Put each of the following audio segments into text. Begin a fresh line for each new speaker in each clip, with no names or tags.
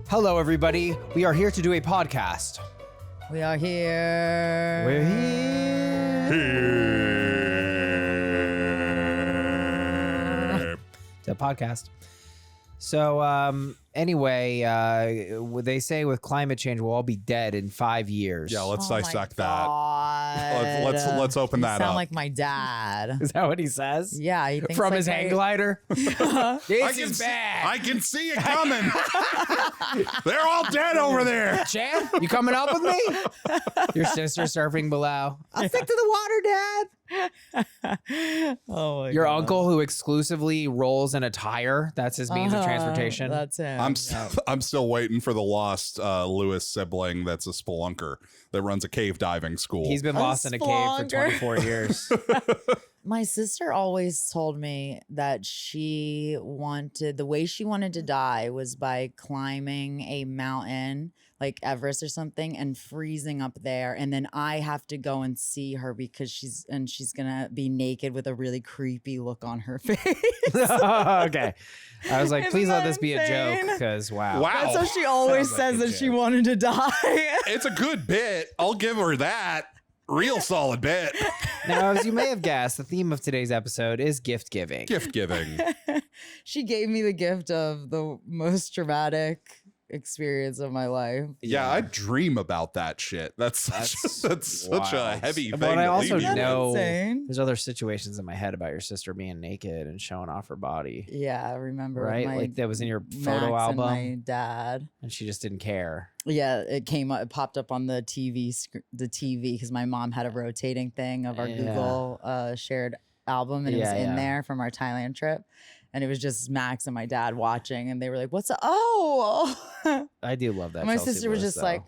Hello, everybody. We are here to do a podcast.
We are here.
We're here. The podcast. So, anyway, they say with climate change, we'll all be dead in 5 years.
Yeah, let's dissect that.
God.
Let's open that
Sound
up.
like my dad.
Is that what he says?
Yeah, he thinks
From
like
his hang glider? This is bad.
I can see it coming. They're all dead over there.
Chan, you coming up with me? Your sister surfing below. I'll stick to the water, Dad.
Oh my
Your
God.
uncle who exclusively rolls in a tire. That's his means of transportation.
That's him.
I'm still waiting for the lost Lewis sibling that's a spelunker that runs a cave diving school.
He's been lost in a cave for 24 years.
My sister always told me that the way she wanted to die was by climbing a mountain like Everest or something and freezing up there. And then I have to go and see her because she's gonna be naked with a really creepy look on her face.
Okay. I was like,
Isn't
please let
that
this be a joke
insane?
because wow.
That's how she always
Sounds like
says
a
that she
joke.
wanted to die.
It's a good bit. I'll give her that. Real solid bit.
Now, as you may have guessed, the theme of today's episode is gift giving.
Gift giving.
She gave me the gift of the most traumatic experience of my life.
Yeah, I dream about that shit. That's such a
wild.
heavy thing.
But I
to
also
leave you with.
know
insane?
there's other situations in my head about your sister being naked and showing off her body.
Yeah, I remember.
Right?
My
Like that was in your photo
Max
album.
And my dad.
And she just didn't care.
Yeah, it popped up on the TV because my mom had a rotating thing of our
Yeah.
Google shared album, and it was
Yeah,
in
yeah.
there from our Thailand trip. And it was just Max and my dad watching, and they were like, "What's up?" Oh,
I do love that.
and my
Chelsea
sister was
Bliss,
just
though.
like,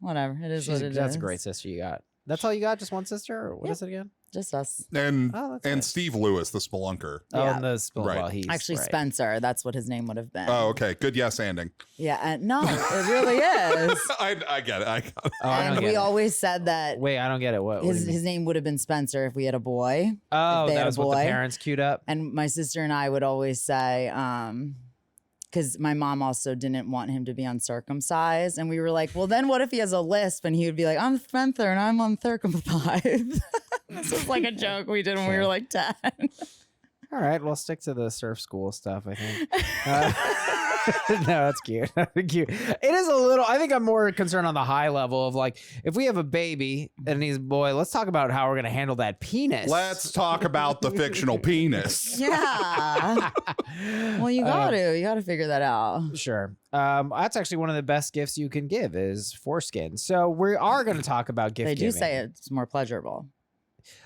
whatever. It is what it is.
That's a great sister you got. That's all you got? Just one sister? Or what is it again?
Just us.
And
Oh, that's
and
nice.
Steve Lewis, the spelunker.
Oh,
Yeah.
and the spill.
Right.
Well, he's
Actually,
right.
Spencer. That's what his name would have been.
Oh, okay. Good yes ending.
Yeah, and no, it really is.
I get it. I got it.
Oh, I don't
And
get
we
it.
always said that
Wait, I don't get it. What do you mean?
his name would have been Spencer if we had a boy.
Oh,
if they
that
had a
was what the
boy.
parents queued up.
And my sister and I would always say, because my mom also didn't want him to be uncircumcised. And we were like, well, then what if he has a lisp? And he would be like, I'm Spencer and I'm uncircumcised. This was like a joke we did when we were like 10.
All right, we'll stick to the surf school stuff, I think. No, that's cute. Cute. It is a little, I think I'm more concerned on the high level of like, if we have a baby and he's a boy, let's talk about how we're going to handle that penis.
Let's talk about the fictional penis.
Yeah. Well, you got to figure that out.
Sure. That's actually one of the best gifts you can give is foreskin. So we are going to talk about gift
They do
giving.
say it's more pleasurable.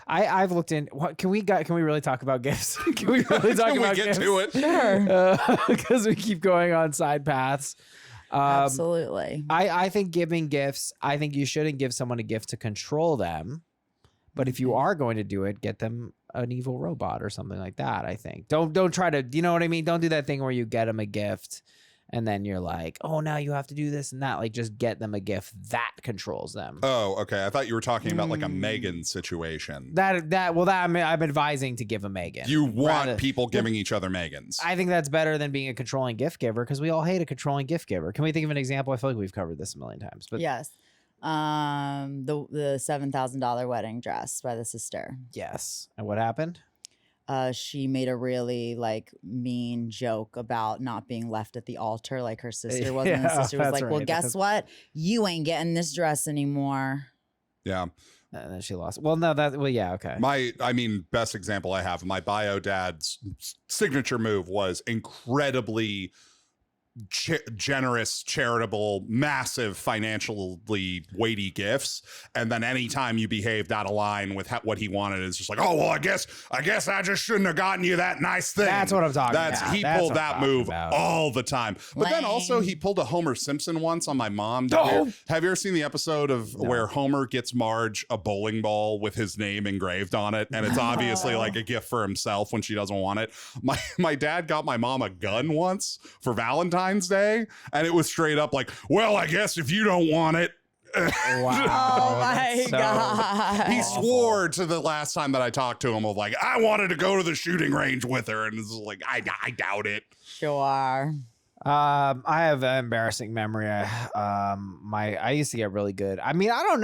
I've looked in. What, can we really talk about gifts? Can we really talk
Can we
about
get
gifts?
to it?
Sure.
Because we keep going on side paths.
Absolutely.
I think giving gifts, I think you shouldn't give someone a gift to control them. But if you are going to do it, get them an evil robot or something like that, I think. Don't try to, you know what I mean? Don't do that thing where you get them a gift and then you're like, oh, now you have to do this and that. Like, just get them a gift that controls them.
Oh, okay. I thought you were talking about like a Megan situation.
I'm advising to give a Megan.
You want
Rather-
people giving each other Megans.
I think that's better than being a controlling gift giver because we all hate a controlling gift giver. Can we think of an example? I feel like we've covered this a million times. But
Yes. The $7,000 wedding dress by the sister.
yes. And what happened?
She made a really like mean joke about not being left at the altar like her sister was. And the
Yeah,
sister was
that's
like, well,
right.
guess what? You ain't getting this dress anymore.
Yeah.
And then she lost. Well, no, yeah, okay.
Best example I have, my bio dad's signature move was incredibly generous, charitable, massive, financially weighty gifts, and then anytime you behaved out of line with what he wanted, it's just like, oh well, I guess I just shouldn't have gotten you that nice thing.
That's what I'm talking about.
He
That's
pulled
what I'm
that
talking
move
about.
all the time. But then
Lame.
also he pulled a Homer Simpson once on my mom.
Oh.
Have you ever seen the episode of where Homer gets Marge a bowling ball with his name engraved on it, and it's obviously like a gift for himself when she doesn't want it? My dad got my mom a gun once for Valentine's Day. And it was straight up like, well, I guess if you don't want it.
Wow.
Oh my God.
He swore to the last time that I talked to him of like, I wanted to go to the shooting range with her. And it's like, I doubt it.
Sure.
I have an embarrassing memory. I used to get really good. I mean, I don't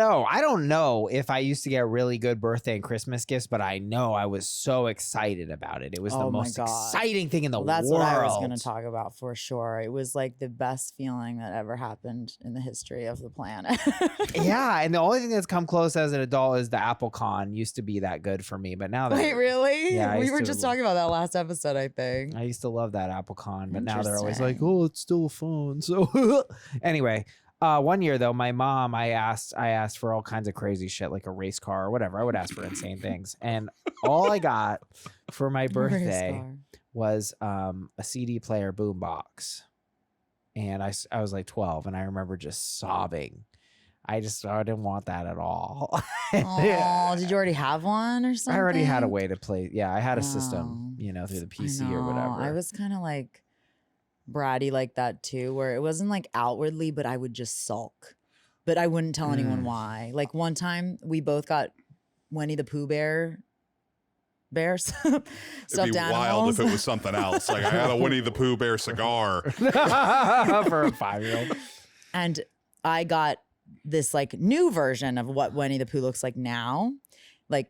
know if I used to get really good birthday and Christmas gifts, but I know I was so excited about it. It was the
Oh my
most
God.
exciting thing in the
Well, that's
world.
what I was going to talk about for sure. It was like the best feeling that ever happened in the history of the planet.
Yeah, and the only thing that's come close as an adult is the Apple Con used to be that good for me, but now that
Wait, really?
Yeah, I
we
used
were
to-
just talking about that last episode, I think.
I used to love that Apple Con, but now they're always like,
Interesting.
"Oh, it's still a phone." So anyway, one year though, my mom, I asked for all kinds of crazy shit, like a race car or whatever. I would ask for insane things, and all I got for my
Race
birthday
car.
was a CD player boombox, and I was like 12, and I remember just sobbing. I didn't want that at all.
Oh, did you already have one or something?
I already had a way to play. Yeah, I had a system,
Oh,
through the
I
PC or
know.
whatever.
I was kind of like bratty like that too, where it wasn't like outwardly, but I would just sulk. But I wouldn't tell anyone why. Like one time we both got Winnie the Pooh bears,
It'd
stuffed
be wild
animals.
if it was something else. Like I had a Winnie the Pooh bear cigar.
For a 5-year-old.
And I got this like new version of what Winnie the Pooh looks like now, like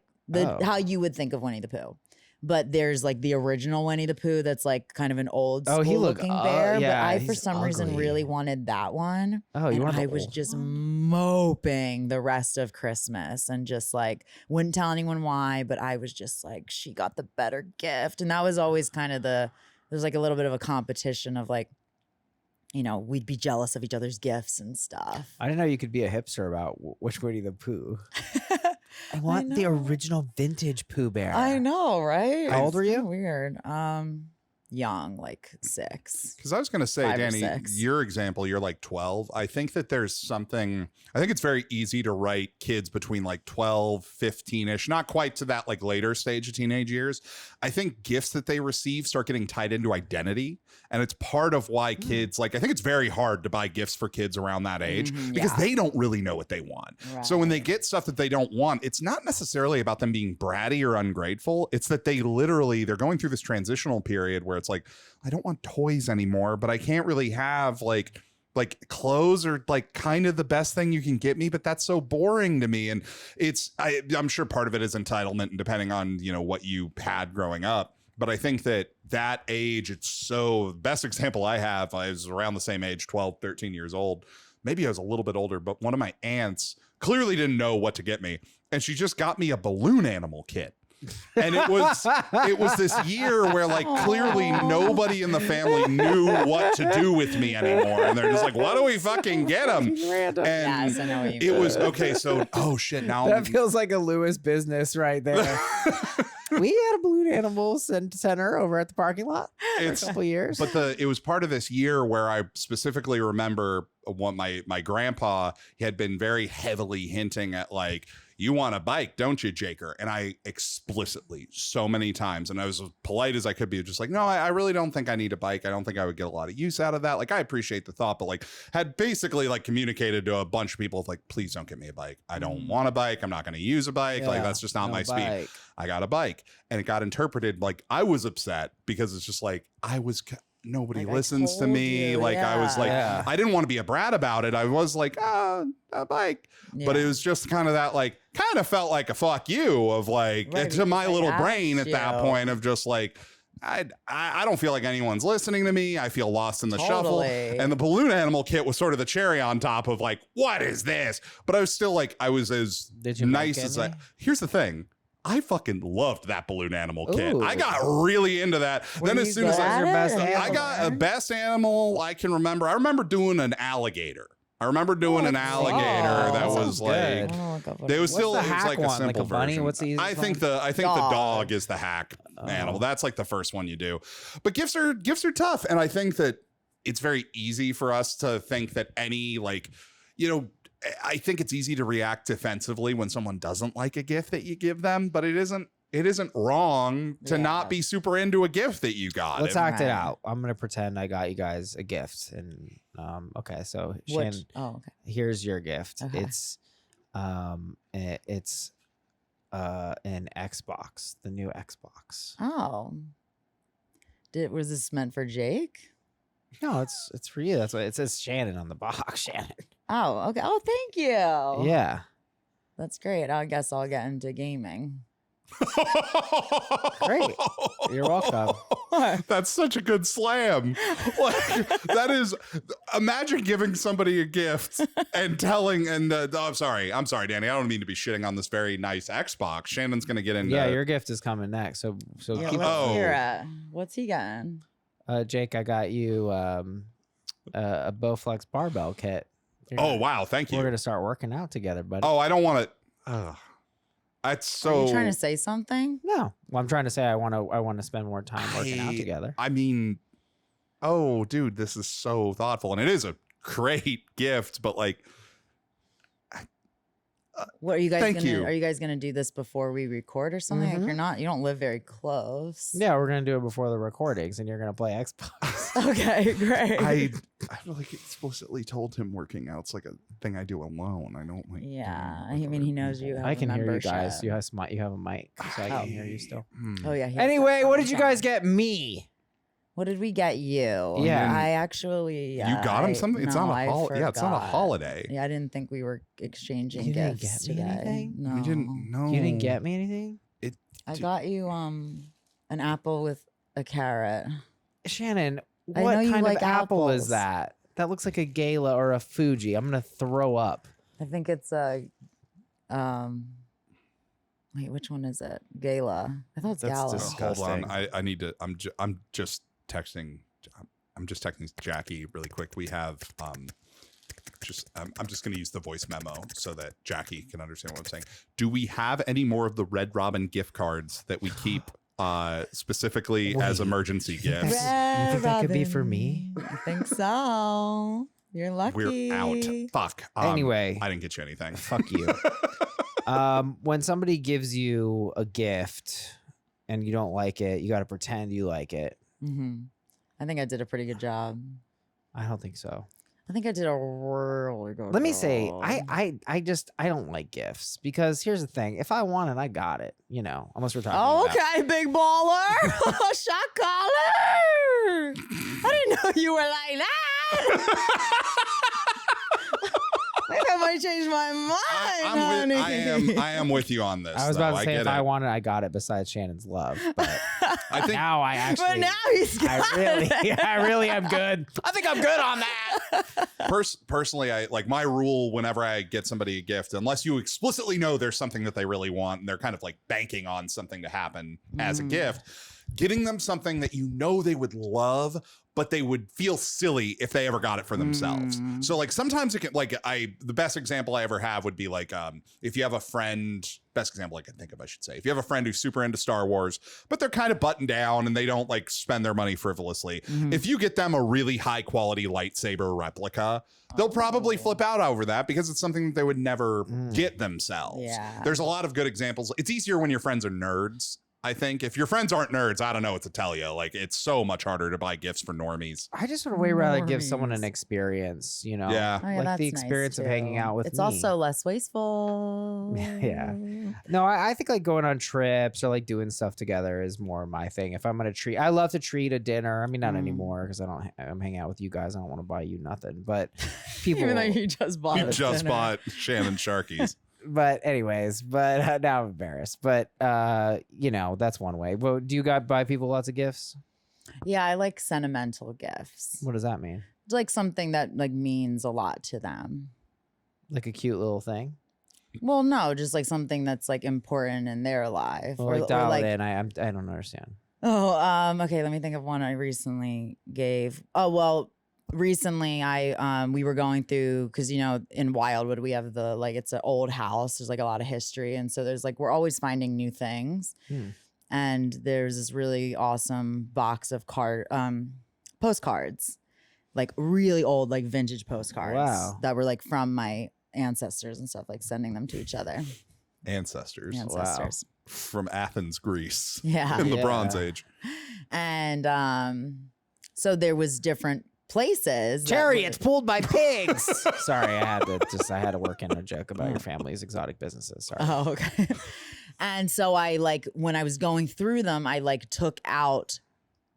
how you would think of Winnie the Pooh. But there's like the original Winnie the Pooh that's like kind of an old school looking bear.
yeah,
but I, for
he's
some reason,
ugly.
really wanted that one.
Oh, you
and
want
I
the
was
old
just
one?
moping the rest of Christmas and just like wouldn't tell anyone why. But I was just like, she got the better gift. And that was always kind of there's like a little bit of a competition of like, we'd be jealous of each other's gifts and stuff.
I didn't know you could be a hipster about which Winnie the Pooh. I want the
know.
original vintage Pooh Bear.
I know, right?
How old were
It's
you?
kinda weird. Young, like 6.
Because I was going to say,
5 or
Danny,
6.
your example, you're like 12. I think that there's something, I think it's very easy to write kids between like 12, 15-ish, not quite to that like later stage of teenage years. I think gifts that they receive start getting tied into identity. And it's part of why kids, like, I think it's very hard to buy gifts for kids around that age because they don't really know what they want. So when they get stuff that they don't want, it's not necessarily about them being bratty or ungrateful. It's that they're going through this transitional period where it's like, I don't want toys anymore, but I can't really have like clothes are like kind of the best thing you can get me, but that's so boring to me. And I'm sure part of it is entitlement and depending on, what you had growing up. But I think that age, it's so best example I have, I was around the same age, 12, 13 years old. Maybe I was a little bit older, but one of my aunts clearly didn't know what to get me. And she just got me a balloon animal kit. And it was this year where like clearly nobody in the family knew what to do with me anymore. And they're just like, what do we fucking get them? And
Yes, I know what you
it
mean.
was okay. So, oh shit. Now
That feels like a Lewis business right there. We had a balloon animal center over at the parking lot for a couple years.
But it was part of this year where I specifically remember what my grandpa had been very heavily hinting at like, you want a bike, don't you, Jaker? And I explicitly so many times, and I was as polite as I could be, just like, no, I really don't think I need a bike. I don't think I would get a lot of use out of that. Like, I appreciate the thought, but like had basically like communicated to a bunch of people like, please don't get me a bike. I don't want a bike. I'm not going to use a bike. Like, that's just not my speed. I got a bike. And it got interpreted like I was upset because it's just like, nobody
Like,
listens to me.
you,
I was like,
Yeah.
I didn't want to be a brat about it. I was like, a bike. But it was just kind of that, like, kind of felt like a fuck you of like,
Right,
to my
because I
little brain
asked
at that
you.
point of just like, I don't feel like anyone's listening to me. I feel lost in the shuffle.
Totally.
And the balloon animal kit was sort of the cherry on top of like, what is this? But I was still like, I was as
Did you
nice
make
as
any?
here's the thing. I fucking loved that balloon animal kit.
Ooh.
I got really into that. Then as soon as
good
I
at
your best
it?
I got a best animal I can remember. I remember doing an alligator. I remember doing an alligator
Oh,
that
that
was
sounds
like
good.
Oh, look up what
they
it
was
is.
still
What's the
it was
hack
like a
one?
simple
Like a bunny?
version.
What's the
I
easiest
think
one?
the
Dog.
dog is the hack animal.
Oh.
That's like the first one you do. But gifts are tough, and I think that it's very easy for us to think that any I think it's easy to react defensively when someone doesn't like a gift that you give them, but it isn't wrong to not be super into a gift that you got.
Let's
If-
act it
Right.
out. I'm gonna pretend I got you guys a gift, and okay. So
Which,
Shannon,
okay.
here's your gift.
Okay.
It's an Xbox, the new Xbox.
Oh. Was this meant for Jake?
No, it's for you. That's what it says. Shannon on the box. Shannon.
Oh, okay. Oh, thank you.
Yeah.
That's great. I guess I'll get into gaming.
Great. You're welcome.
That's such a good slam. Like, that is, imagine giving somebody a gift and telling, and I'm sorry, Danny. I don't mean to be shitting on this very nice Xbox. Shannon's going to get into.
Yeah, your gift is coming next. So
Yeah,
keep.
let's hear it. What's he getting?
Jake, I got you a Bowflex barbell kit.
Oh, wow. Thank you.
We're going to start working out together, buddy.
Oh, I don't want to. That's so.
Are you trying to say something?
No. Well, I'm trying to say I want to spend more time working out together.
I mean, oh, dude, this is so thoughtful. And it is a great gift, but like.
What are you guys
Thank
gonna
you.
Are you guys gonna do this before we record or something? Like you don't live very close.
Yeah, we're going to do it before the recordings and you're going to play Xbox.
Okay, great.
I like explicitly told him working out's like a thing I do alone. I don't like.
Yeah, I mean he knows you have
I can
a
hear you
membership.
guys. You have a mic, so I can hear you still.
Oh yeah.
Anyway, what did you guys get me?
What did we get you?
Yeah.
I actually.
You got him something? It's
no,
not a
I
holiday. Yeah, it's not a
forgot.
holiday.
Yeah, I didn't think we were exchanging
You didn't
gifts
get me
today.
anything?
No,
We didn't know.
You didn't get me anything?
I got you an apple with a carrot.
Shannon,
I
what
know you
kind
like
of apple is
apples.
that? That looks like a Gala or a Fuji. I'm going to throw up.
I think it's a wait, which one is it? Gala. I thought it's
That's
Gala.
disgusting.
Hold on. I need to. I'm just texting. I'm just texting Jackie really quick. We have I'm just going to use the voice memo so that Jackie can understand what I'm saying. Do we have any more of the Red Robin gift cards that we keep specifically as emergency gifts?
You think that could be for me?
I think so. You're lucky.
We're out. Fuck.
Anyway.
I didn't get you anything.
Fuck you. When somebody gives you a gift and you don't like it, you got to pretend you like it.
Mm-hmm. I think I did a pretty good job.
I don't think so.
I think I did a really good
Let me say,
job.
I don't like gifts because here's the thing: if I want it, I got it. You know, unless we're talking.
Oh,
about
okay, big baller. Shot caller. I didn't know you were like that. I think I might change my mind, honey.
I am with you on this.
I was
though.
about to say
get
if
it.
I wanted, I got it. Besides Shannon's love, but
I think
now I actually.
But now he's got
I really am good. I think I'm good on that.
personally, I like my rule whenever I get somebody a gift, unless you explicitly know there's something that they really want and they're kind of like banking on something to happen as a gift, getting them something that you know they would love, but they would feel silly if they ever got it for themselves. So like sometimes it can like the best example I ever have would be like if you have a friend, best example I can think of, I should say, if you have a friend who's super into Star Wars, but they're kind of buttoned down and they don't like spend their money frivolously. If you get them a really high quality lightsaber replica, they'll probably flip out over that because it's something that they would never get themselves.
Yeah.
There's a lot of good examples. It's easier when your friends are nerds. I think if your friends aren't nerds, I don't know what to tell you. Like, it's so much harder to buy gifts for normies.
I just would way rather give someone an
Normies.
experience. You know,
Yeah.
Oh, yeah,
like
that's
the
nice,
experience of hanging
too.
out with
It's
me.
also less wasteful.
Yeah. No, I think like going on trips or like doing stuff together is more my thing. If I'm gonna treat, I love to treat a dinner. I mean, not anymore because I'm hanging out with you guys. I don't want to buy you nothing, but people.
Even though you just bought
You
us
just
dinner.
bought Shannon Sharkies.
But anyways, now I'm embarrassed. But you know, that's one way. Well, do you guys buy people lots of gifts?
Yeah, I like sentimental gifts.
What does that mean?
Like something that like means a lot to them.
Like a cute little thing?
Well, no, just like something that's like important in their life.
Well, like dial it in. I don't understand.
Oh, okay. Let me think of one I recently gave. Oh, well, recently we were going through because in Wildwood we have it's an old house. There's like a lot of history, and so there's we're always finding new things. And there's this really awesome box of postcards, like really old, like vintage postcards.
Wow.
That were like from my ancestors and stuff, like sending them to each other.
Ancestors from Athens, Greece.
Yeah.
In the Bronze Age.
And so there was different places.
Chariots pulled by pigs. Sorry, I had to work in a joke about your family's exotic businesses. Sorry.
Oh, okay. And so when I was going through them, I took out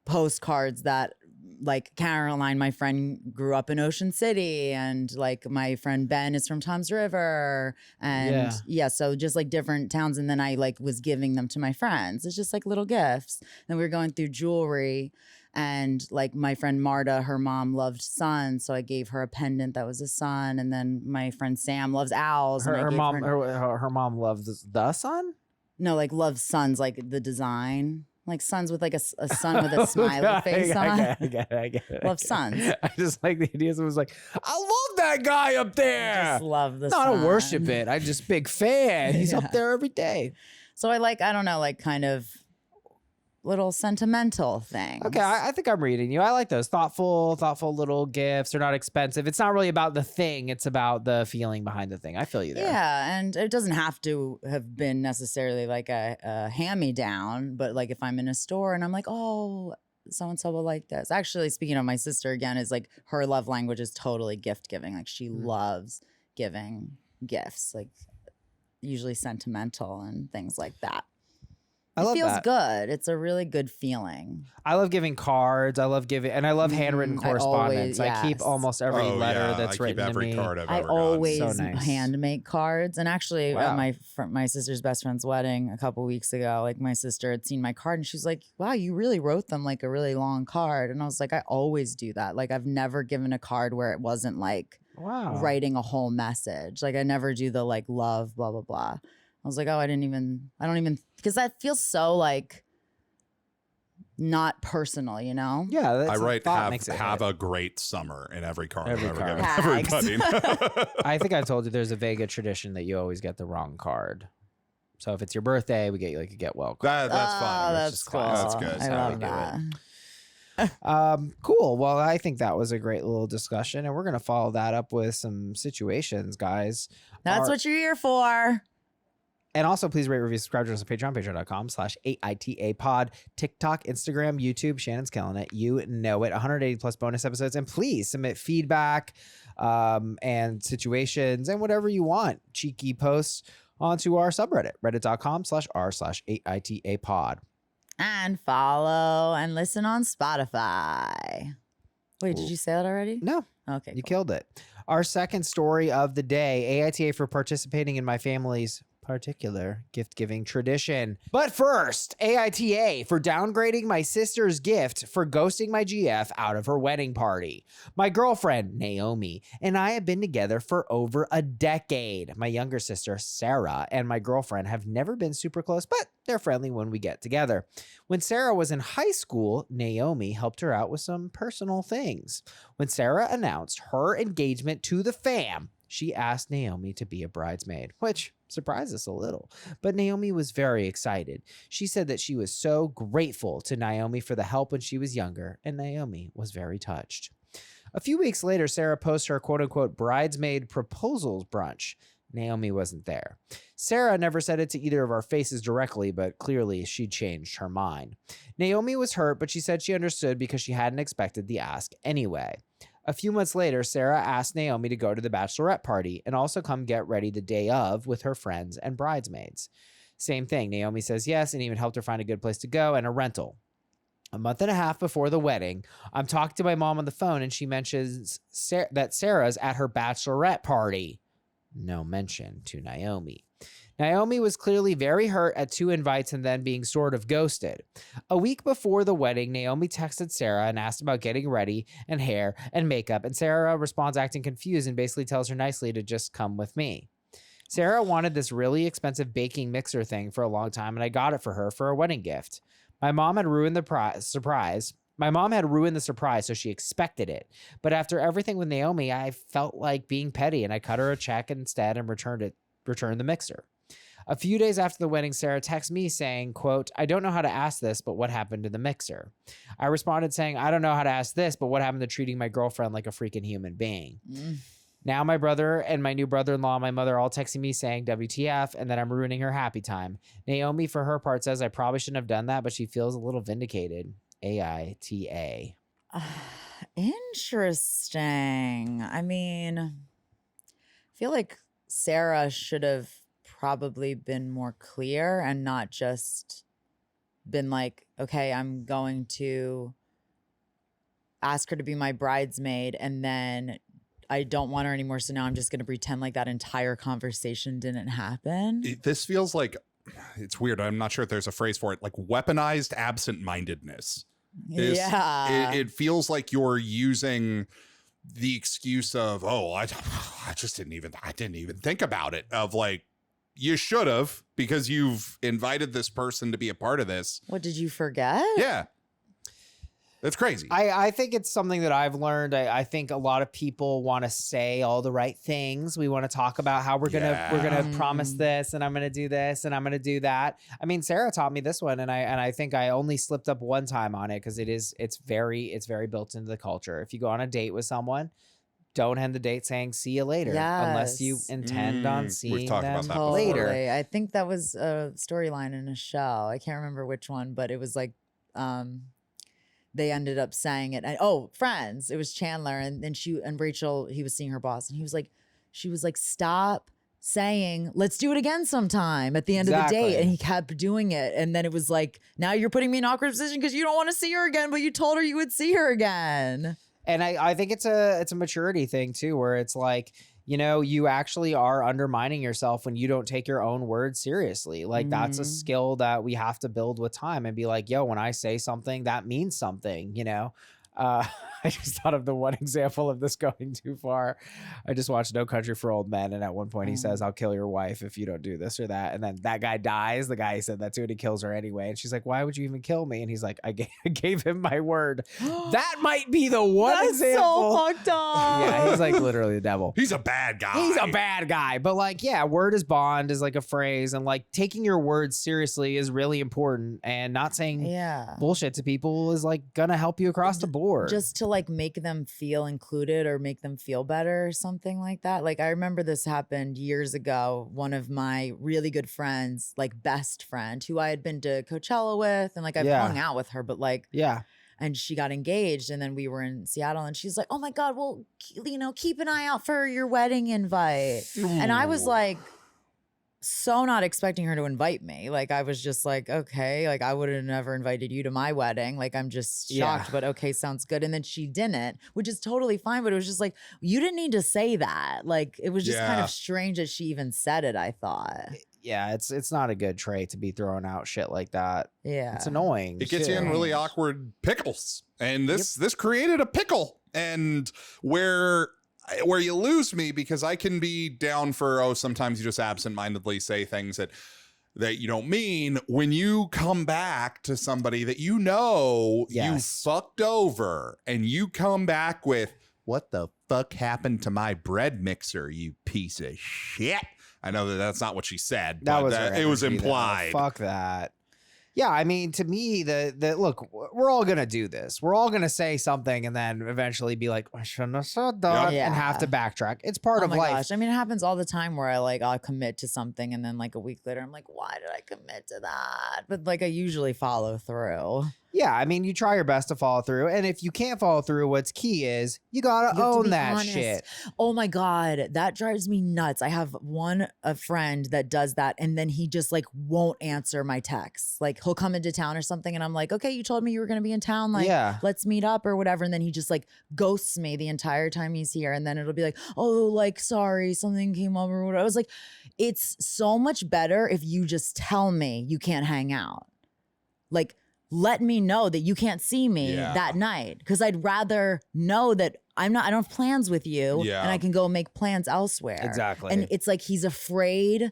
postcards that like Caroline, my friend, grew up in Ocean City, and like my friend Ben is from Tom's River, and so just like different towns. And then I like was giving them to my friends. It's just like little gifts. And we were going through jewelry, and like my friend Marta, her mom loved suns, so I gave her a pendant that was a sun. And then my friend Sam loves owls.
Her,
and I
her
gave
mom,
her,
her mom loves the sun.
no, like loves suns, like the design. Like suns with like a sun with a smiley face on.
I get it.
Love suns.
I just like the idea. Someone was like, I love that guy up there.
Just love the
No, I
sun.
don't worship it. I'm just big fan. He's up there every day.
So I don't know, like kind of little sentimental things.
Okay, I think I'm reading you. I like those thoughtful little gifts. They're not expensive. It's not really about the thing. It's about the feeling behind the thing. I feel you there.
Yeah, and it doesn't have to have been necessarily like a hand-me-down, but like if I'm in a store and I'm like, oh, so-and-so will like this. Actually, speaking of my sister again, is like her love language is totally gift giving. Like she loves giving gifts, like usually sentimental and things like that. It feels good. It's a really good feeling.
I love giving cards. I love handwritten correspondence. I keep almost every letter that's written to me.
Card I've
I
ever
always
gotten.
So nice.
hand make cards. And actually,
Wow.
at my sister's best friend's wedding a couple weeks ago, like my sister had seen my card and she's like, "Wow, you really wrote them like a really long card." And I was like, "I always do that. Like I've never given a card where it wasn't like writing a whole message. Like I never do the like love blah blah blah." I was like, oh, I don't even, because that feels so like not personal, you know?
Yeah.
I write have a great summer in every card I've ever given everybody.
I think I told you there's a Vega tradition that you always get the wrong card. So if it's your birthday, we get you like a get well card.
That's fine.
That's cool.
That's good.
I love that.
Cool. Well, I think that was a great little discussion, and we're going to follow that up with some situations, guys.
That's what you're here for.
And also, please rate, review, subscribe to us on Patreon, patreon.com/AITA pod, TikTok, Instagram, YouTube. Shannon's killing it. You know it. 180 plus bonus episodes. And please submit feedback and situations and whatever you want. Cheeky posts onto our subreddit, reddit.com/r/AITA pod.
And follow and listen on Spotify. Wait, did you say that already?
No.
Okay.
You killed it. Our second story of the day, AITA for participating in my family's particular gift-giving tradition. But first, AITA for downgrading my sister's gift for ghosting my GF out of her wedding party. My girlfriend, Naomi, and I have been together for over a decade. My younger sister, Sarah, and my girlfriend have never been super close, but they're friendly when we get together. When Sarah was in high school, Naomi helped her out with some personal things. When Sarah announced her engagement to the fam, she asked Naomi to be a bridesmaid, which surprised us a little. But Naomi was very excited. She said that she was so grateful to Naomi for the help when she was younger, and Naomi was very touched. A few weeks later, Sarah posted her quote-unquote bridesmaid proposals brunch. Naomi wasn't there. Sarah never said it to either of our faces directly, but clearly she changed her mind. Naomi was hurt, but she said she understood because she hadn't expected the ask anyway. A few months later, Sarah asked Naomi to go to the bachelorette party and also come get ready the day of with her friends and bridesmaids. Same thing. Naomi says yes and even helped her find a good place to go and a rental. A month and a half before the wedding, I'm talking to my mom on the phone and she mentions that Sarah's at her bachelorette party. No mention to Naomi. Naomi was clearly very hurt at 2 invites and then being sort of ghosted. A week before the wedding, Naomi texted Sarah and asked about getting ready and hair and makeup, and Sarah responds acting confused and basically tells her nicely to just come with me. Sarah wanted this really expensive baking mixer thing for a long time, and I got it for her for a wedding gift. My mom had ruined the surprise. My mom had ruined the surprise, so she expected it. But after everything with Naomi, I felt like being petty, and I cut her a check instead and returned the mixer. A few days after the wedding, Sarah texted me saying, quote, I don't know how to ask this, but what happened to the mixer? I responded saying, I don't know how to ask this, but what happened to treating my girlfriend like a freaking human being? Now my brother and my new brother-in-law and my mother all texting me saying WTF and that I'm ruining her happy time. Naomi, for her part, says I probably shouldn't have done that, but she feels a little vindicated. AITA.
Interesting. I mean, I feel like Sarah should have probably been more clear and not just been like, okay, I'm going to ask her to be my bridesmaid, and then I don't want her anymore. So now I'm just going to pretend like that entire conversation didn't happen.
This feels like, it's weird. I'm not sure if there's a phrase for it, like weaponized absent-mindedness.
Yeah.
It feels like you're using the excuse of, oh, I didn't even think about it, of like, you should have, because you've invited this person to be a part of this.
What, did you forget?
Yeah. That's crazy.
I think it's something that I've learned. I think a lot of people want to say all the right things. We want to talk about how we're gonna promise this, and I'm gonna do this, and I'm gonna do that. I mean, Sarah taught me this one, and I think I only slipped up one time on it, because it's very built into the culture. If you go on a date with someone, don't end the date saying "see you later" unless you intend on seeing them
about that
later.
Totally. I think that was a storyline in a show. I can't remember which one, but it was like they ended up saying it. Friends. It was Chandler and Rachel. He was seeing her boss, and she was like, stop saying, let's do it again sometime at the end of the date. And he kept doing it. And then it was like, now you're putting me in an awkward position because you don't want to see her again, but you told her you would see her again.
And I think it's a maturity thing too, where it's like, you know, you actually are undermining yourself when you don't take your own words seriously. Like that's a skill that we have to build with time, and be like, yo, when I say something, that means something, you know? I just thought of the one example of this going too far. I just watched No Country for Old Men, and at one point he says, I'll kill your wife if you don't do this or that. And then that guy dies. The guy he said that to, and he kills her anyway. And she's like, why would you even kill me? And he's like, I gave him my word. That might be the one example.
So fucked up.
Yeah, he's like literally the devil.
He's a bad guy.
He's a bad guy. But like, yeah, word is bond is like a phrase, and like taking your words seriously is really important, and not saying bullshit to people is like gonna help you across the board.
Just to like make them feel included or make them feel better or something like that. Like I remember this happened years ago. One of my really good friends, like best friend, who I had been to Coachella with, and like I've hung out with her, but like and she got engaged, and then we were in Seattle, and she's like, oh my God, well, you know, keep an eye out for your wedding invite. And I was like, so not expecting her to invite me. Like I was just like, okay, like I would have never invited you to my wedding. Like I'm just shocked, but okay, sounds good. And then she didn't, which is totally fine. But it was just like, you didn't need to say that. Like it was just kind of strange that she even said it, I thought.
Yeah, it's not a good trait to be throwing out shit like that.
Yeah.
It's annoying.
It gets you in really awkward pickles. And this created a pickle. And where you lose me, because I can be down for, sometimes you just absentmindedly say things that you don't mean, when you come back to somebody that you know you fucked over, and you come back with, what the fuck happened to my bread mixer, you piece of shit. I know that's not what she said, but it was implied.
Fuck that. Yeah, I mean, to me, the look, we're all gonna do this. We're all gonna say something and then eventually be like, I shouldn't have said that, and have to backtrack. It's part of life.
Gosh. I mean, it happens all the time where I'll commit to something, and then like a week later, I'm like, why did I commit to that? But like I usually follow through.
Yeah, I mean, you try your best to follow through, and if you can't follow through, what's key is you gotta own that
honest.
shit.
Oh my God, that drives me nuts. I have a friend that does that, and then he just like won't answer my texts. Like he'll come into town or something, and I'm like, okay, you told me you were gonna be in town, like let's meet up or whatever, and then he just like ghosts me the entire time he's here, and then it'll be like, oh, like sorry, something came up or whatever. I was like, it's so much better if you just tell me you can't hang out. Like, let me know that you can't see me that night, because I'd rather know that I don't have plans with you and I can go make plans elsewhere.
Exactly.
And it's like he's afraid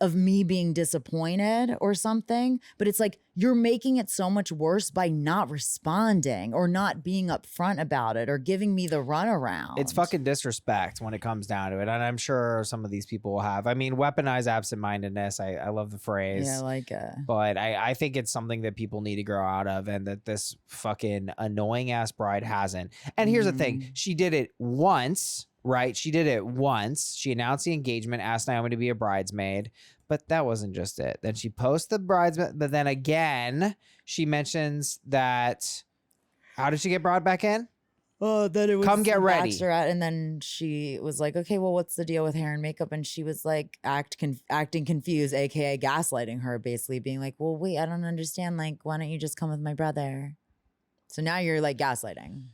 of me being disappointed or something, but it's like you're making it so much worse by not responding or not being upfront about it or giving me the runaround.
It's fucking disrespect when it comes down to it, and I'm sure some of these people will have. I mean, weaponize absent-mindedness. I love the phrase.
Yeah, I like it.
But I think it's something that people need to grow out of, and that this fucking annoying ass bride hasn't. And here's the thing: she did it once. Right. She did it once. She announced the engagement, asked Naomi to be a bridesmaid, but that wasn't just it. Then she posts the bridesmaid, but then again, she mentions that, how did she get brought back in?
Oh, that it was
come get ready.
Bachelorette, and then she was like, okay, well, what's the deal with hair and makeup? And she was like acting confused, aka gaslighting her, basically being like, well, wait, I don't understand. Like, why don't you just come with my brother? So now you're like gaslighting.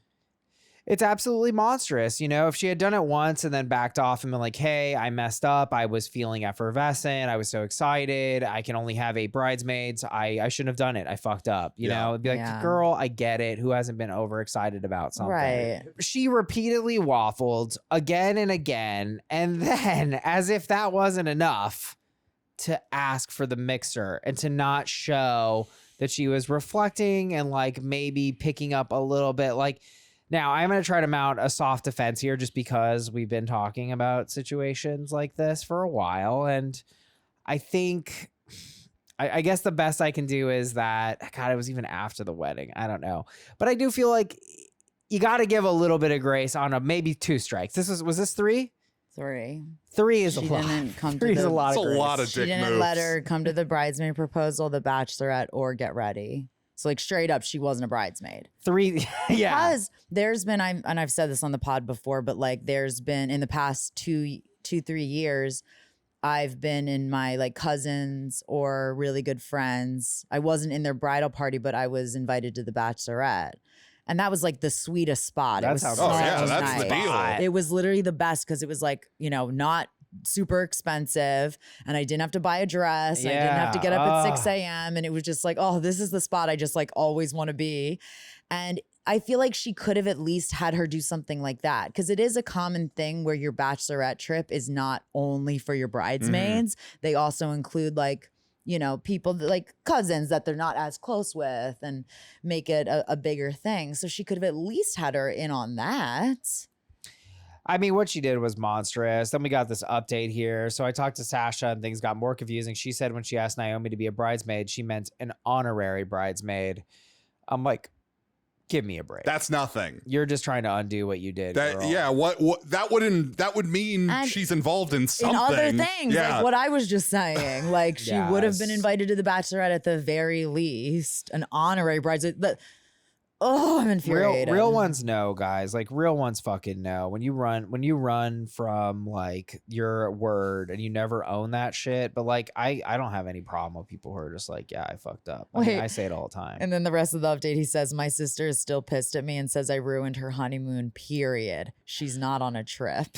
It's absolutely monstrous. You know, if she had done it once and then backed off and been like, hey, I messed up. I was feeling effervescent. I was so excited. I can only have 8 bridesmaids. I shouldn't have done it. I fucked up. You know, it'd be like,
Yeah.
girl, I get it. Who hasn't been overexcited about something?
Right.
She repeatedly waffled again and again. And then, as if that wasn't enough, to ask for the mixer and to not show that she was reflecting and like maybe picking up a little bit. Like, now I'm going to try to mount a soft defense here just because we've been talking about situations like this for a while. And I think, I guess the best I can do is that, God, it was even after the wedding. I don't know. But I do feel like you got to give a little bit of grace on maybe 2 strikes. Was this 3?
3.
3 is
She
a lot.
didn't come
3
to
is
the,
a lot
It's
of
a
grace.
lot of
She
dick
didn't
moves.
let her come to the bridesmaid proposal, the bachelorette, or get ready. So like straight up, she wasn't a bridesmaid.
3, yeah.
Because there's been, and I've said this on the pod before, but like there's been in the past 3 years, I've been in my like cousins or really good friends. I wasn't in their bridal party, but I was invited to the bachelorette. And that was like the sweetest spot.
That's
it was
how
so
Oh, yeah,
nice.
that's the deal.
It was literally the best because it was like, you know, not super expensive and I didn't have to buy a dress. And I didn't have to get up at 6 a.m. And it was just like, oh, this is the spot I just like always want to be. And I feel like she could have at least had her do something like that because it is a common thing where your bachelorette trip is not only for your bridesmaids. They also include like, you know, people that, like cousins that they're not as close with and make it a bigger thing. So she could have at least had her in on that.
I mean, what she did was monstrous. Then we got this update here. So I talked to Sasha and things got more confusing. She said when she asked Naomi to be a bridesmaid, she meant an honorary bridesmaid. I'm like, give me a break.
That's nothing.
You're just trying to undo what you did.
That
girl.
yeah, what that would mean
And
she's involved in something.
In other things,
Yeah.
like what I was just saying, like she would have been
Yes.
invited to the bachelorette at the very least, an honorary bridesmaid. But oh, I'm infuriated.
Real ones know, guys. Like real ones fucking know. When you run from like your word and you never own that shit. But like I don't have any problem with people who are just like, yeah, I fucked up. I mean,
Wait.
I say it all the time.
And then the rest of the update, he says, my sister is still pissed at me and says I ruined her honeymoon, period. She's not on a trip.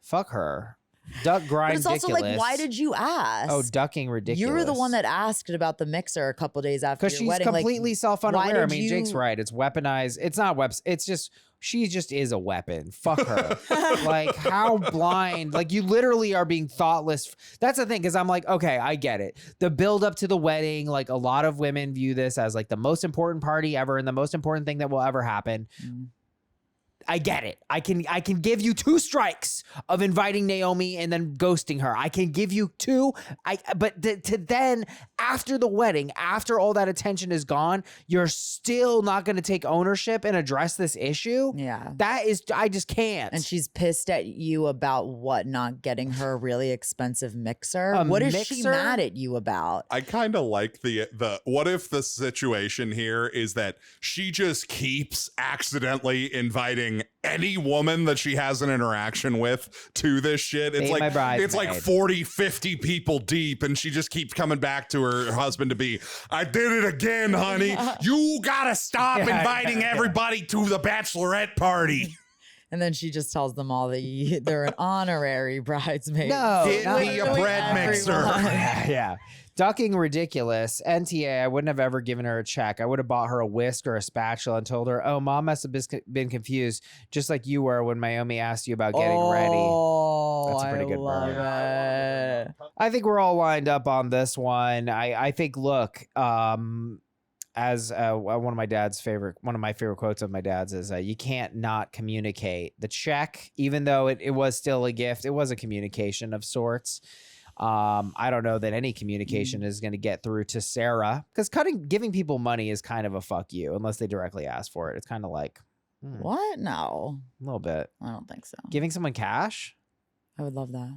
Fuck her. Duck grind.
But it's also like, why did you ask?
Oh, ducking ridiculous.
You were the one that asked about the mixer a couple days after
because
your
she's
wedding.
completely
why
self-unaware. I
did
mean, Jake's
you-
right. It's weaponized. It's not webs. It's just she just is a weapon. Fuck her. Like how blind. Like you literally are being thoughtless. That's the thing. Because I'm like, okay, I get it. The build up to the wedding. Like a lot of women view this as like the most important party ever and the most important thing that will ever happen.
Mm.
I get it. I can give you 2 strikes of inviting Naomi and then ghosting her. I can give you 2. But to then after the wedding, after all that attention is gone, you're still not going to take ownership and address this issue.
Yeah.
That is, I just can't.
And she's pissed at you about what, not getting her a really expensive mixer?
A
What is she
mixer?
mad at you about?
I kind of like the what if the situation here is that she just keeps accidentally inviting any woman that she has an interaction with to this shit. It's
Be my
like it's like
bridesmaid.
40, 50 people deep and she just keeps coming back to her husband to be, I did it again, honey. You gotta stop
Yeah,
inviting
yeah.
everybody to the bachelorette party.
And then she just tells them all that they're an honorary bridesmaid.
No,
Get
no.
me a bread mixer.
Yeah. Ducking ridiculous. NTA, I wouldn't have ever given her a check. I would have bought her a whisk or a spatula and told her, oh, mom must have been confused, just like you were when Naomi asked you about getting ready.
Oh,
That's a pretty good
I love
burn.
it.
I think we're all lined up on this one. I think, look, as one of my favorite quotes of my dad's is, you can't not communicate. The check, even though it was still a gift, it was a communication of sorts. I don't know that any communication is going to get through to Sarah because giving people money is kind of a fuck you unless they directly ask for it. It's kind of like a
What? No,
little bit.
I don't think so.
Giving someone cash,
I would love that.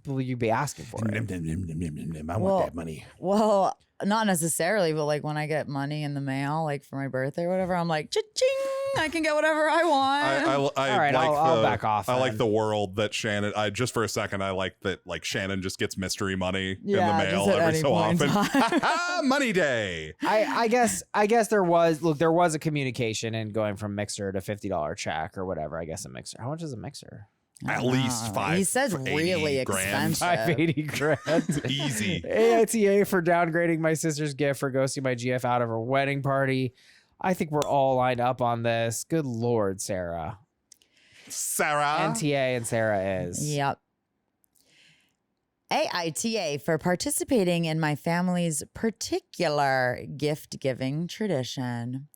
will you be asking for it?
I
Well,
want that money.
Well, not necessarily, but like when I get money in the mail, like for my birthday or whatever, I'm like, cha-ching. I can get whatever I want.
I
All right,
like
I'll back off
I like
then.
the world that Shannon. Just for a second, I like that. Like Shannon just gets mystery money in the
Yeah,
mail
just at
every
any
so
point in
often. Money day.
I guess there was a communication in going from mixer to $50 check or whatever. I guess a mixer. How much is a mixer?
At least five.
He says really
grand.
expensive.
$580,000.
Easy.
AITA for downgrading my sister's gift for ghosting my GF out of her wedding party. I think we're all lined up on this. Good Lord, Sarah.
Sarah.
NTA and Sarah is.
Yep. AITA for participating in my family's particular gift-giving tradition.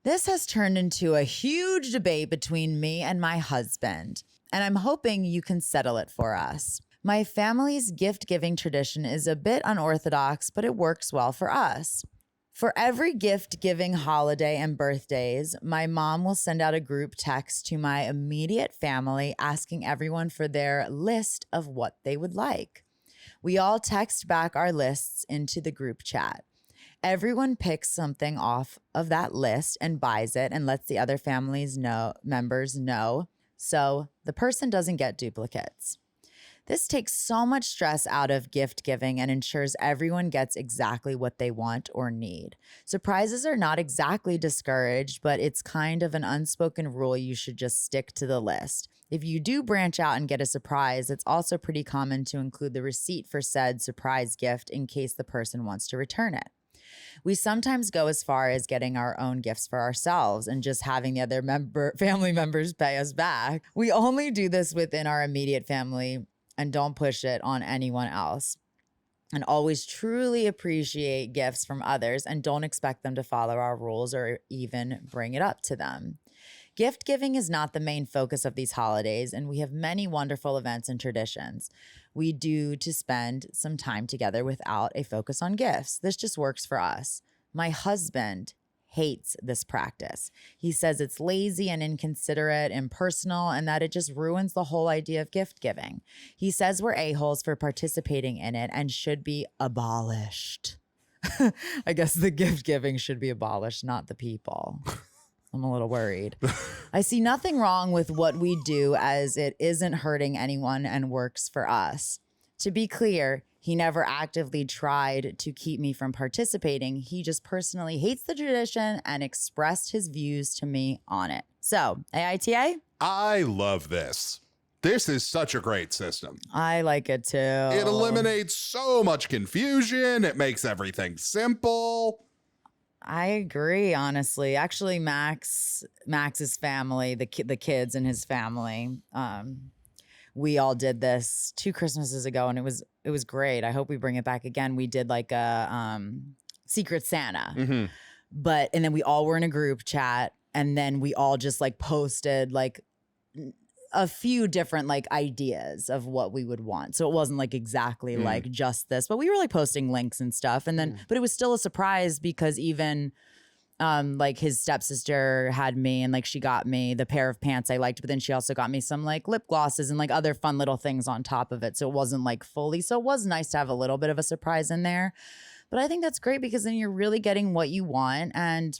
This has turned into a huge debate between me and my husband, and I'm hoping you can settle it for us. My family's gift-giving tradition is a bit unorthodox, but it works well for us. For every gift-giving holiday and birthdays, my mom will send out a group text to my immediate family asking everyone for their list of what they would like. We all text back our lists into the group chat. Everyone picks something off of that list and buys it and lets the other members know, so the person doesn't get duplicates. This takes so much stress out of gift giving and ensures everyone gets exactly what they want or need. Surprises are not exactly discouraged, but it's kind of an unspoken rule you should just stick to the list. If you do branch out and get a surprise, it's also pretty common to include the receipt for said surprise gift in case the person wants to return it. We sometimes go as far as getting our own gifts for ourselves and just having the other family members pay us back. We only do this within our immediate family and don't push it on anyone else. And always truly appreciate gifts from others and don't expect them to follow our rules or even bring it up to them. Gift giving is not the main focus of these holidays, and we have many wonderful events and traditions we do to spend some time together without a focus on gifts. This just works for us. My husband hates this practice. He says it's lazy and inconsiderate, impersonal, and that it just ruins the whole idea of gift giving. He says we're a-holes for participating in it and should be abolished. I guess the gift giving should be abolished, not the people. I'm a little worried. I see nothing wrong with what we do as it isn't hurting anyone and works for us. To be clear, he never actively tried to keep me from participating. He just personally hates the tradition and expressed his views to me on it. So, AITA?
I love this. This is such a great system.
I like it too.
It eliminates so much confusion. It makes everything simple.
I agree, honestly. Actually, Max's family, the kids in his family, we all did this 2 Christmases ago, and it was great. I hope we bring it back again. We did like a Secret Santa,
Mm-hmm.
and then we all were in a group chat, and then we all just like posted like a few different like ideas of what we would want. So it wasn't like exactly like just this, but we were like posting links and stuff. And then, but it was still a surprise because even like his stepsister had me and like she got me the pair of pants I liked, but then she also got me some like lip glosses and like other fun little things on top of it. So it wasn't like fully. So it was nice to have a little bit of a surprise in there. But I think that's great because then you're really getting what you want. And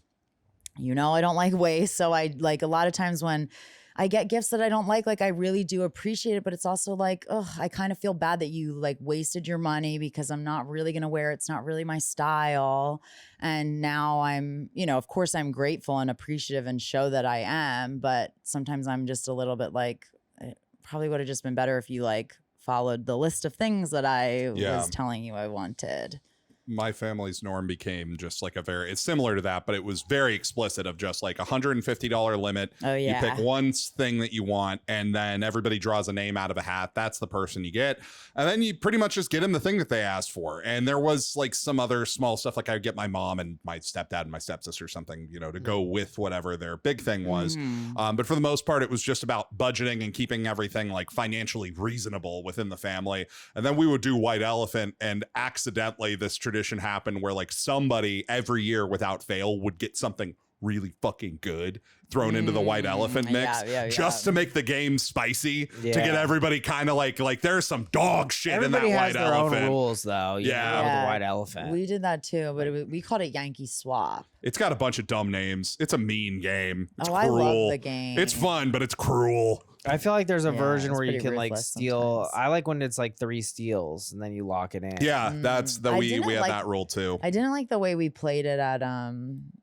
you know, I don't like waste. So I like a lot of times when I get gifts that I don't like I really do appreciate it, but it's also like, ugh, I kind of feel bad that you like wasted your money because I'm not really going to wear it. It's not really my style. And now I'm, you know, of course I'm grateful and appreciative and show that I am, but sometimes I'm just a little bit like, it probably would have just been better if you like followed the list of things that I was telling you I wanted.
My family's norm became just like it's similar to that, but it was very explicit of just like $150 limit.
Oh, yeah.
You pick one thing that you want, and then everybody draws a name out of a hat. That's the person you get. And then you pretty much just get them the thing that they asked for. And there was like some other small stuff, like I would get my mom and my stepdad and my stepsister something, you know, to go with whatever their big thing was. But for the most part, it was just about budgeting and keeping everything like financially reasonable within the family. And then we would do White Elephant, and accidentally this tradition happened where like somebody every year without fail would get something really fucking good thrown into the white elephant mix just to make the game spicy to get everybody kind of like there's some dog shit
Everybody
in that
has
white
their
elephant.
own rules though. With the white elephant.
We did that too, but we called it Yankee Swap.
It's got a bunch of dumb names. It's a mean game. It's cruel.
I love the game.
It's fun, but it's cruel.
I feel like there's a version where you can like
ruthless
steal.
sometimes.
I like when it's like 3 steals and then you lock it in.
Yeah, that's the we had that rule too.
I didn't like the way we played it at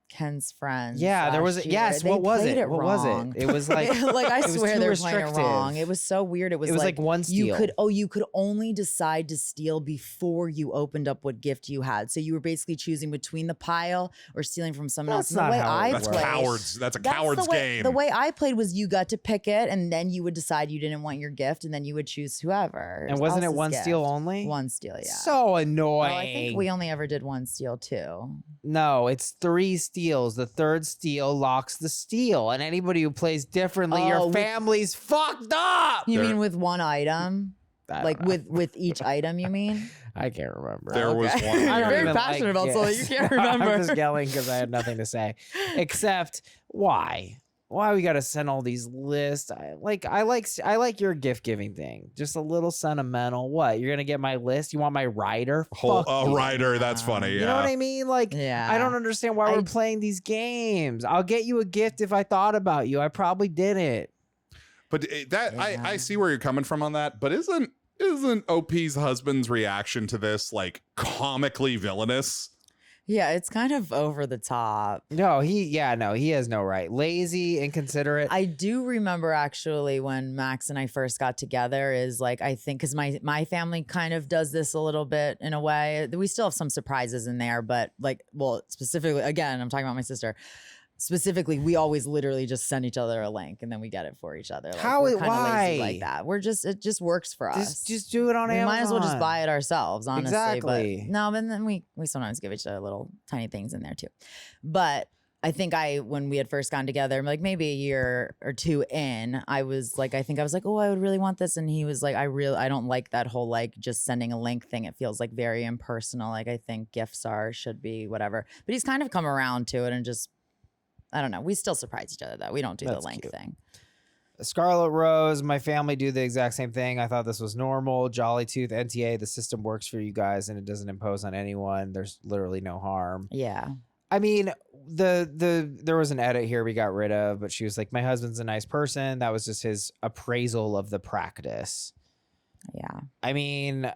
Ken's friends.
Yeah, there was what was it? What was it? It was like
I swear they were playing it
restrictive.
wrong. It was so weird. It was
like one steal.
You could only decide to steal before you opened up what gift you had. So you were basically choosing between the pile or stealing from someone else.
That's not how it works.
That's cowards. That's a coward's game.
The way I played was you got to pick it, and then you would decide you didn't want your gift, and then you would choose whoever.
And wasn't it
else's
one
gift.
steal only?
One steal, yeah.
So annoying.
Oh, I think we only ever did one steal too.
No, it's 3 steals. The third steal locks the steal, and anybody who plays differently, your family's fucked up.
You mean with one item? Like with each item, you mean?
I can't remember.
There was one.
I'm very passionate about something you can't remember.
I'm just yelling because I had nothing to say. Except why? Why we gotta send all these lists? I like your gift giving thing. Just a little sentimental. What? You're gonna get my list? You want my rider?
Rider. That's funny. Yeah.
You know what I mean? Like, I don't understand why we're playing these games. I'll get you a gift if I thought about you. I probably didn't.
But I see where you're coming from on that. But isn't OP's husband's reaction to this like comically villainous?
Yeah, it's kind of over the top.
No, he has no right. Lazy, inconsiderate.
I do remember actually when Max and I first got together is like, I think because my family kind of does this a little bit in a way. We still have some surprises in there, but like, well, specifically, again, I'm talking about my sister. Specifically, we always literally just send each other a link and then we get it for each other. Like, we're lazy like that. It just works for us.
Just do it on Amazon.
We might as well just buy it ourselves, honestly.
Exactly.
But no, but then we sometimes give each other little tiny things in there too. But I think when we had first gone together, like maybe a year or 2 in, I was like, oh, I would really want this. And he was like, I don't like that whole like just sending a link thing. It feels like very impersonal. Like I think gifts should be whatever. But he's kind of come around to it and just, I don't know. We still surprise each other though. We don't do the link thing.
Scarlet Rose, my family do the exact same thing. I thought this was normal. Jolly Tooth, NTA, the system works for you guys and it doesn't impose on anyone. There's literally no harm.
Yeah.
I mean, there was an edit here we got rid of, but she was like, my husband's a nice person. That was just his appraisal of the practice.
Yeah.
I mean,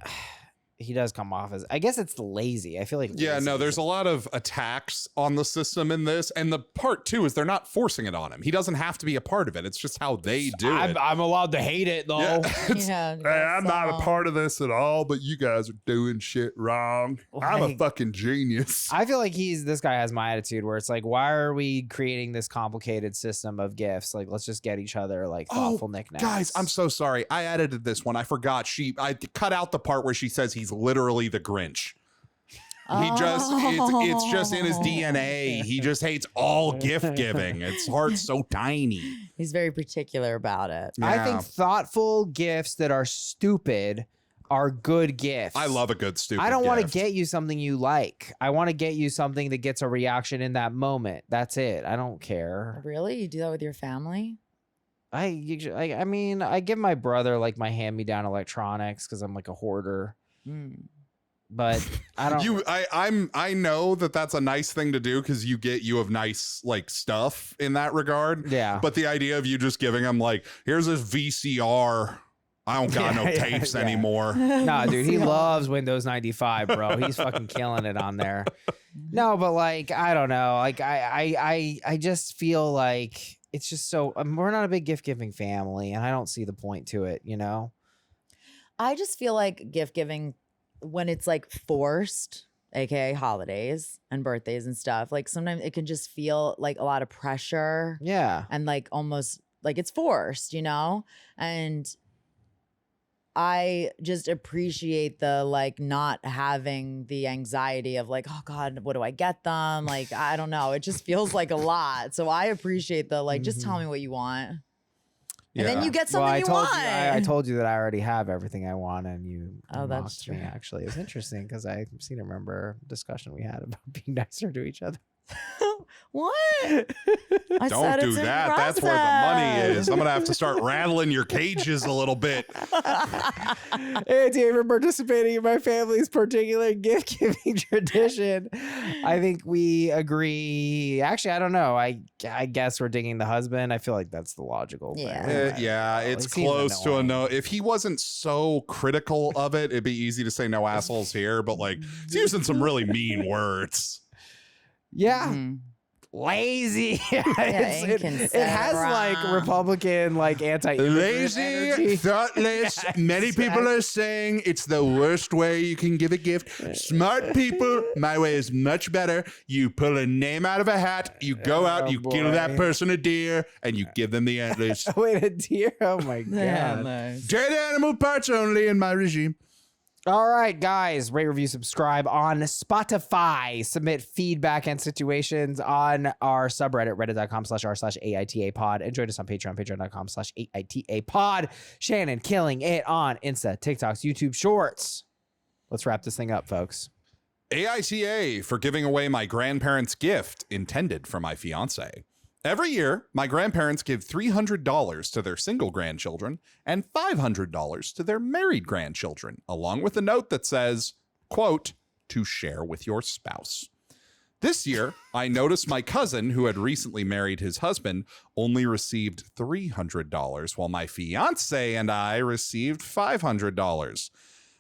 he does come off as, I guess it's lazy. I feel like
there's a lot of attacks on the system in this, and the part too is they're not forcing it on him. He doesn't have to be a part of it. It's just how they do it.
I'm allowed to hate it though.
Yeah,
I'm not a part of this at all, but you guys are doing shit wrong. I'm a fucking genius.
I feel like this guy has my attitude where it's like, why are we creating this complicated system of gifts? Like, let's just get each other like thoughtful knickknacks.
Guys, I'm so sorry. I edited this one. I forgot. I cut out the part where she says he's literally the Grinch. It's just in his DNA. He just hates all gift giving. His heart's so tiny.
He's very particular about it.
Yeah.
I think thoughtful gifts that are stupid are good gifts.
I love a good stupid
I don't want to
gift.
get you something you like. I want to get you something that gets a reaction in that moment. That's it. I don't care.
Really? You do that with your family?
I mean, I give my brother like my hand-me-down electronics because I'm like a hoarder. But I don't.
I know that that's a nice thing to do because you have nice like stuff in that regard.
Yeah.
But the idea of you just giving him like, here's this VCR. I don't got no tapes anymore.
Nah, dude, he loves Windows 95, bro. He's fucking killing it on there. No, but like, I don't know. Like, I just feel like it's just so. We're not a big gift giving family, and I don't see the point to it. You know.
I just feel like gift giving when it's like forced, aka holidays and birthdays and stuff, like sometimes it can just feel like a lot of pressure.
Yeah.
And like almost like it's forced, you know? And I just appreciate the like not having the anxiety of like, oh God, what do I get them? Like, I don't know. It just feels like a lot. So I appreciate the like, just tell me what you want. And then you get something you want.
I told you that I already have everything I want, and you
that's
mocked me.
true.
Actually, it's interesting because I seem to remember a discussion we had about being nicer to each other.
What? I
Don't
said
do
it's in
that. That's where the money
process.
is. I'm going to have to start rattling your cages a little bit.
Thank you for participating in my family's particular gift giving tradition. I think we agree. Actually, I don't know. I guess we're digging the husband. I feel like that's the logical thing.
Yeah.
Yeah,
It
it's
seems
close to a
annoying.
no. If he wasn't so critical of it, it'd be easy to say no assholes here, but like he's using some really mean words.
Yeah.
Mhm.
Lazy. It
inconsiderate.
has like Republican, like anti
Lazy, thoughtless.
Yeah,
Many people are saying it's the worst way you can give a gift. Smart people, my way is much better. You pull a name out of a hat, you go out, you give that
boy.
person a deer, and you give them the antlers.
Wait, a deer? Oh my
Yeah,
god.
nice.
Dead animal parts only in my regime.
All right, guys, rate, review, subscribe on Spotify. Submit feedback and situations on our subreddit, reddit.com/r/AITA pod. And join us on Patreon, patreon.com/AITA pod. Shannon killing it on Insta, TikToks, YouTube Shorts. Let's wrap this thing up, folks.
AITA for giving away my grandparents' gift intended for my fiance. Every year, my grandparents give $300 to their single grandchildren and $500 to their married grandchildren, along with a note that says, quote, to share with your spouse. This year, I noticed my cousin, who had recently married his husband, only received $300, while my fiance and I received $500.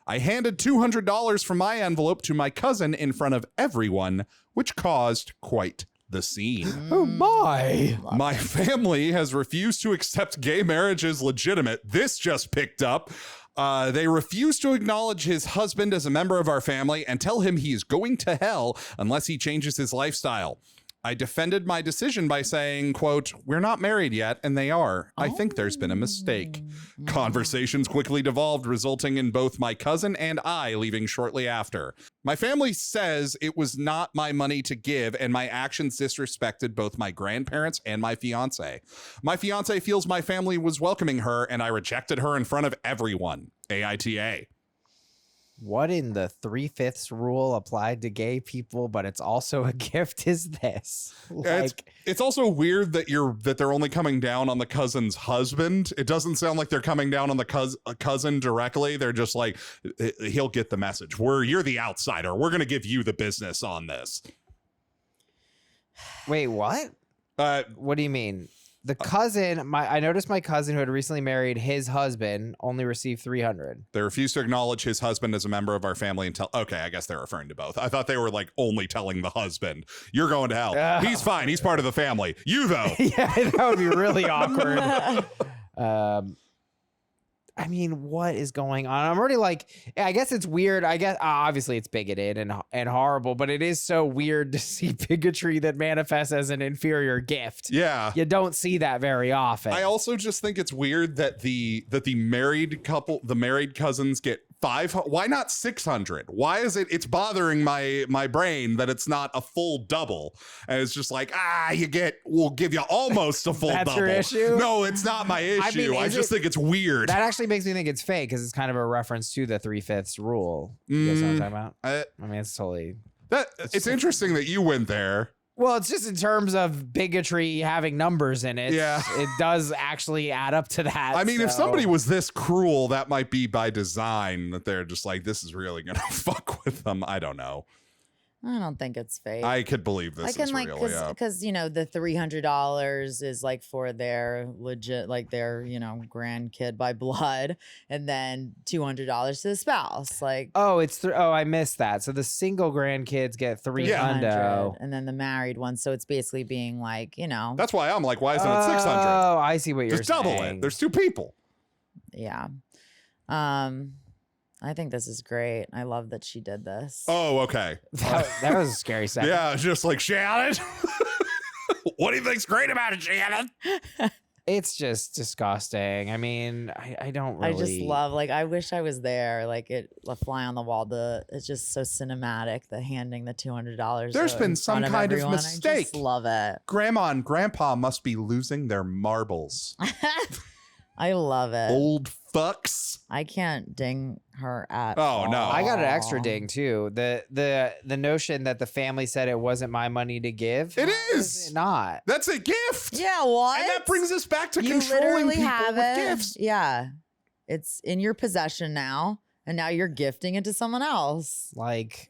I handed $200 from my envelope to my cousin in front of everyone, which caused quite the scene.
Oh my.
My family has refused to accept gay marriage as legitimate. This just picked up. They refuse to acknowledge his husband as a member of our family and tell him he is going to hell unless he changes his lifestyle. I defended my decision by saying, quote, we're not married yet, and they are. I think there's been a mistake. Conversations quickly devolved, resulting in both my cousin and I leaving shortly after. My family says it was not my money to give, and my actions disrespected both my grandparents and my fiance. My fiance feels my family was welcoming her, and I rejected her in front of everyone. AITA.
What in the 3/5 rule applied to gay people, but it's also a gift is this?
It's also weird that they're only coming down on the cousin's husband. It doesn't sound like they're coming down on the cousin directly. They're just like, he'll get the message. You're the outsider. We're gonna give you the business on this.
Wait, what? What do you mean? The
Uh,
cousin, I noticed my cousin who had recently married his husband only received $300.
They refuse to acknowledge his husband as a member of our family until. Okay, I guess they're referring to both. I thought they were like only telling the husband, "You're going to hell."
Oh.
He's fine. He's part of the family. You though.
Yeah, that would be really awkward. I mean, what is going on? I'm already like, I guess it's weird. I guess obviously it's bigoted and horrible, but it is so weird to see bigotry that manifests as an inferior gift.
Yeah.
You don't see that very often.
I also just think it's weird that the married couple, the married cousins get why not 600? Why is it's bothering my brain that it's not a full double? And it's just like, we'll give you almost a full
That's
double.
your issue?
No, it's not my issue. I just think it's weird.
That actually makes me think it's fake because it's kind of a reference to the 3/5 rule. You guys know what I'm talking about? I mean, it's totally.
It's interesting that you went there.
Well, it's just in terms of bigotry having numbers in it.
Yeah.
It does actually add up to that.
I mean, if
so-
somebody was this cruel, that might be by design, that they're just like, this is really going to fuck with them. I don't know.
I don't think it's fake.
I could believe this
I can
is
like
real. Yeah.
because the $300 is like for their legit like their grandkid by blood, and then $200 to the spouse. Like
Oh, I missed that. So the single grandkids get 300.
and then the married one. So it's basically being like
That's why I'm like, why isn't it 600?
Oh, I see what you're
Just double
saying.
it. There's two people.
yeah. I think this is great. I love that she did this.
Oh, okay.
that was a scary second.
Yeah, just like Shannon. What do you think's great about it, Shannon?
It's just disgusting. I mean, I don't really.
I just love I wish I was there. Like a fly on the wall. It's just so cinematic. The handing the $200.
There's been some kind of
I
mistake.
just love it.
Grandma and Grandpa must be losing their marbles.
I love it.
Old fucks.
I can't ding her at
Oh,
all.
no.
I got an extra ding too. The notion that the family said it wasn't my money to give.
It
How
is.
it not.
That's a gift.
Yeah, what?
And that brings us back to
you
controlling
literally
people
have
with
it.
gifts.
Yeah. It's in your possession now. And now you're gifting it to someone else.
Like,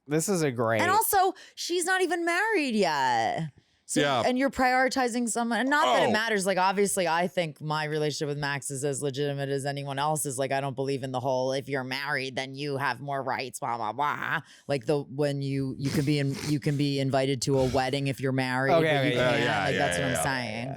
this is a great.
And also, she's not even married yet. So,
Yeah.
And you're prioritizing someone. And not that
Oh.
it matters. Like, obviously, I think my relationship with Max is as legitimate as anyone else's. Like, I don't believe in the whole, if you're married, then you have more rights, blah, blah, blah. Like, when you can be invited to a wedding if you're married.
Okay,
but you
okay,
can't.
yeah,
Like,
yeah,
that's
yeah,
what
yeah.
I'm saying.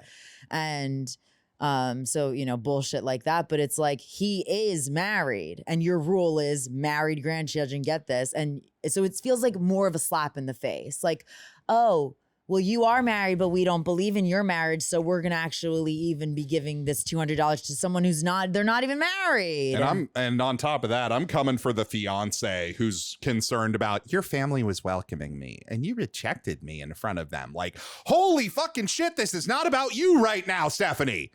And so, bullshit like that. But it's like, he is married and your rule is married grandchildren get this. And so it feels like more of a slap in the face. Like, oh, well, you are married, but we don't believe in your marriage. So we're going to actually even be giving this $200 to someone they're not even married.
And on top of that, I'm coming for the fiance who's concerned about your family was welcoming me and you rejected me in front of them. Like, holy fucking shit, this is not about you right now, Stephanie.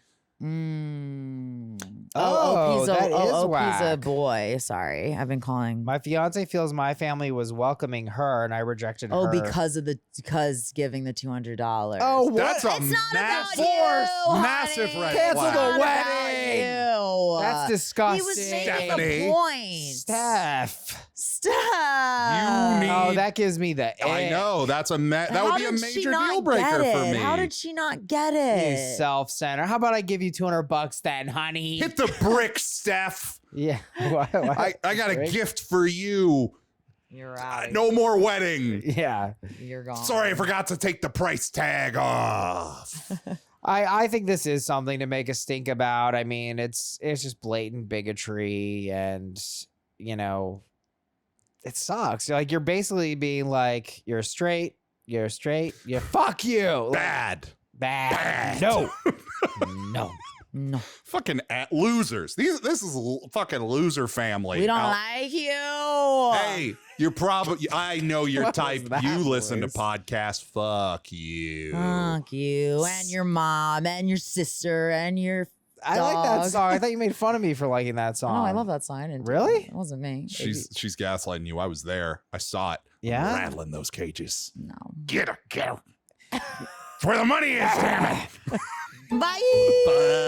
Oh, that is
he's a
whack.
boy. Sorry, I've been calling.
My fiance feels my family was welcoming her and I rejected her.
because giving the $200.
Oh, what?
That's a
It's not about
massive,
you,
massive
honey.
red
Cancel
flag.
the
Not about
wedding.
you.
That's disgusting.
He was making
Stephanie.
a point.
Steph.
Steph.
You need-
Oh, that gives me the
I
ick.
know that would be a major deal breaker for me.
How did she not get
You
it?
self-centered. How about I give you $200 then, honey?
Hit the bricks, Steph.
Yeah. Why-
I got a
Brick?
gift for you.
You're out.
No more wedding.
Yeah.
You're gone.
Sorry, I forgot to take the price tag off.
I think this is something to make us think about. I mean, it's just blatant bigotry and, it sucks. Like, you're basically being like, you're straight, fuck you. Like,
Bad.
bad. No. No.
No.
Fucking losers. This is a fucking loser family.
We don't
Now,
like you.
Hey, you're probably. I know your
What
type.
was that
You listen to
voice?
podcasts. Fuck you.
Fuck you and your mom and your sister and your.
I like that
Dog.
song. I thought you made fun of me for liking that song.
Oh, I love that sign. And
Really?
It wasn't me.
She's gaslighting you. I was there. I saw it.
Yeah?
Rattling those cages.
No.
Get her. Get her. It's where the money is. Damn it.
Bye.
Bye.